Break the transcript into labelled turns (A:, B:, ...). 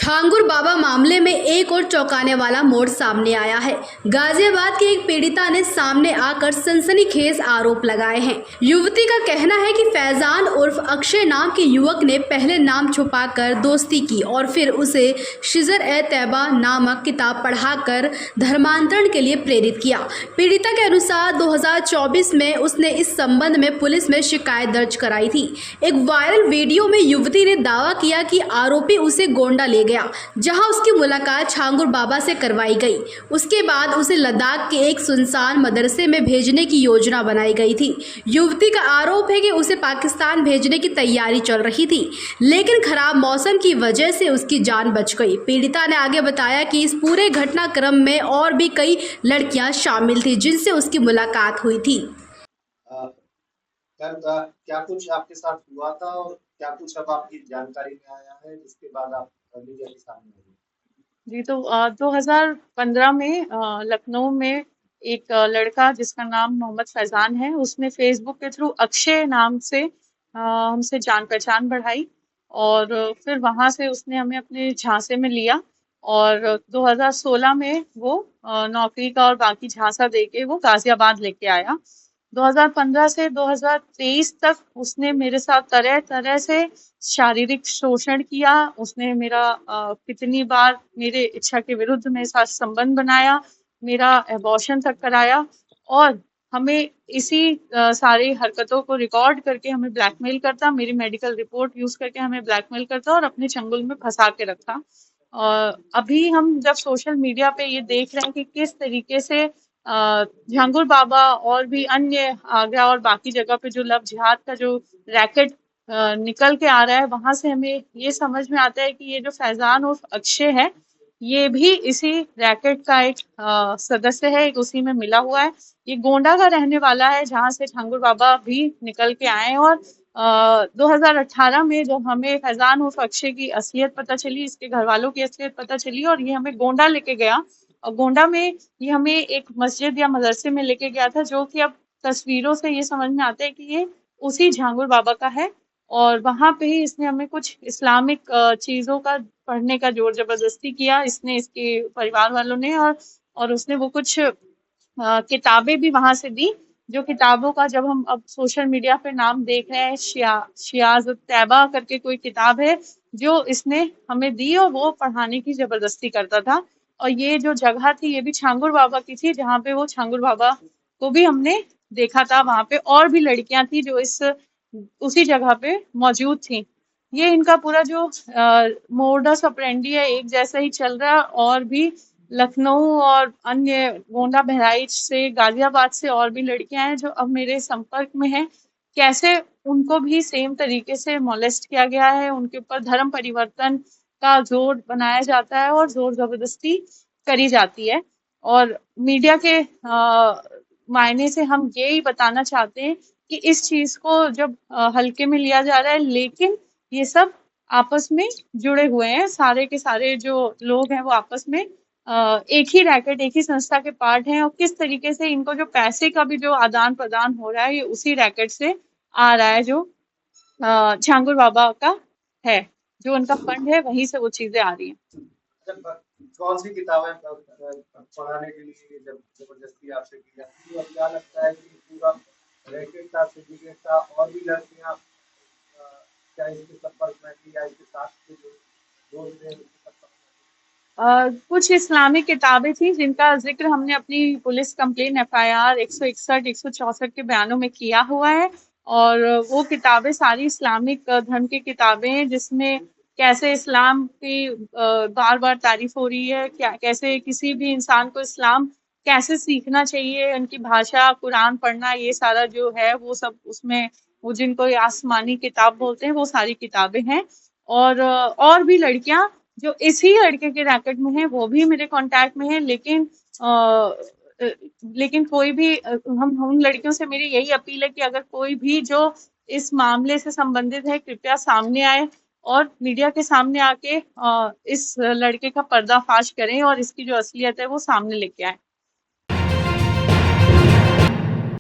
A: छांगुर बाबा मामले में एक और चौंकाने वाला मोड़ सामने आया है। गाजियाबाद की एक पीड़िता ने सामने आकर सनसनीखेज आरोप लगाए हैं। युवती का कहना है कि फैजान उर्फ अक्षय नाम के युवक ने पहले नाम छुपाकर दोस्ती की और फिर उसे शिजर-ए-तैबा नामक किताब पढ़ाकर धर्मांतरण के लिए प्रेरित किया। पीड़िता के अनुसार 2024 में उसने इस संबंध में पुलिस में शिकायत दर्ज कराई थी। एक वायरल वीडियो में युवती ने दावा किया कि आरोपी उसे गोंडा ले गया, जहां उसकी मुलाकात छांगुर बाबा से करवाई गई। उसके बाद उसे लद्दाख के एक सुनसान मदरसे में भेजने की योजना बनाई गई थी। युवती का आरोप है कि उसे पाकिस्तान भेजने की तैयारी चल रही थी, लेकिन खराब मौसम की वजह से उसकी जान बच गई। पीड़िता ने आगे बताया कि इस पूरे घटनाक्रम में और भी कई लड़कियां शामिल थी, जिनसे उसकी मुलाकात हुई थी।
B: क्या कुछ आपके साथ हुआ था और क्या कुछ अब आपकी जानकारी में आया है जिसके बाद आप मीडिया के सामने आई?
C: जी, तो 2015 में लखनऊ में एक लड़का जिसका नाम मोहम्मद फैजान है, उसने फेसबुक के थ्रू अक्षय नाम से हमसे जान पहचान बढ़ाई और फिर वहां से उसने हमें अपने झांसे में लिया और 2016 में वो नौकरी का और बाकी झांसा देके वो गाजियाबाद लेके आया। 2015 से 2023 तक उसने मेरे साथ तरह तरह से शारीरिक शोषण किया। उसने मेरा कितनी बार मेरे इच्छा के विरुद्ध मेरे साथ संबंध बनाया, मेरा एबॉर्शन तक कराया और हमें इसी सारी हरकतों को रिकॉर्ड करके हमें ब्लैकमेल करता, मेरी मेडिकल रिपोर्ट यूज करके हमें ब्लैकमेल करता और अपने चंगुल में फंसा के रखा। अभी हम जब सोशल मीडिया पे ये देख रहे हैं कि किस तरीके से झांगुर बाबा और भी अन्य आगरा और बाकी जगह पे जो लव जिहाद का जो रैकेट निकल के आ रहा है, वहां से हमें ये समझ में आता है कि ये जो फैजान और अक्षय है, ये भी इसी रैकेट का एक सदस्य है, एक उसी में मिला हुआ है। ये गोंडा का रहने वाला है, जहां से झांगुर बाबा भी निकल के आए और 2018 में जब हमें फैजान और अक्षय की असलियत पता चली, इसके घर वालों की असलियत पता चली और ये हमें गोंडा लेके गया और गोंडा में ये हमें एक मस्जिद या मदरसे में लेके गया था, जो कि अब तस्वीरों से ये समझ में आता है कि ये उसी झांगुर बाबा का है और वहां पे ही इसने हमें कुछ इस्लामिक चीजों का पढ़ने का जोर जबरदस्ती किया, इसने इसके परिवार वालों ने और उसने वो कुछ किताबें भी वहां से दी, जो किताबों का जब हम अब सोशल मीडिया पे नाम देख रहे हैं, शियाज तैबा करके कोई किताब है जो इसने हमें दी और वो पढ़ाने की जबरदस्ती करता था। और ये जो जगह थी ये भी छांगुर बाबा की थी, जहाँ पे वो छांगुर बाबा को भी हमने देखा था। वहां पे और भी लड़कियां थी जो इस उसी जगह पे मौजूद थी। ये इनका पूरा जो मोडस ऑपरेंडी है एक जैसा ही चल रहा है और भी लखनऊ और अन्य गोंडा बहराइच से गाजियाबाद से और भी लड़कियां हैं जो अब मेरे संपर्क में हैं। कैसे उनको भी सेम तरीके से मोलेस्ट किया गया है, उनके ऊपर धर्म परिवर्तन का जोर बनाया जाता है और जोर जबरदस्ती करी जाती है। और मीडिया के मायने से हम यही बताना चाहते हैं कि इस चीज को जब हल्के में लिया जा रहा है, लेकिन ये सब आपस में जुड़े हुए हैं, सारे के सारे जो लोग हैं वो आपस में एक ही रैकेट, एक ही संस्था के पार्ट हैं और किस तरीके से इनको जो पैसे का भी जो आदान प्रदान हो रहा है ये उसी रैकेट से आ रहा है, जो झांगुर बाबा का है, जो उनका फंड है, वहीं से वो चीजें आ रही हैं।
B: कौन सी किताबें पढ़ाने के लिए जब जबरदस्ती आपसे की जाती है और क्या लगता है कि पूरा रैकेट का सिंडिकेट का और भी लड़कियां क्या इसके संपर्क में थी या इसके साथ के जो दोस्त थे उसके संपर्क में थी?
C: कुछ इस्लामिक किताबें थी जिनका जिक्र हमने अपनी पुलिस कंप्लेन FIR 161 164 के बयानों में किया हुआ है और वो किताबें सारी इस्लामिक धर्म की किताबें हैं, जिसमें कैसे इस्लाम की बार बार तारीफ हो रही है, क्या कैसे किसी भी इंसान को इस्लाम कैसे सीखना चाहिए, उनकी भाषा, कुरान पढ़ना, ये सारा जो है वो सब उसमें, वो जिनको ये आसमानी किताब बोलते हैं, वो सारी किताबें हैं। और भी लड़कियां जो इसी लड़के के रैकेट में है वो भी मेरे कांटेक्ट में है, लेकिन कोई भी हम उन लड़कियों से मेरी यही अपील है कि अगर कोई भी जो इस मामले से संबंधित है, कृपया सामने आए और मीडिया के सामने आके इस लड़के का पर्दाफाश करें और इसकी जो असलियत है वो सामने लेके आए।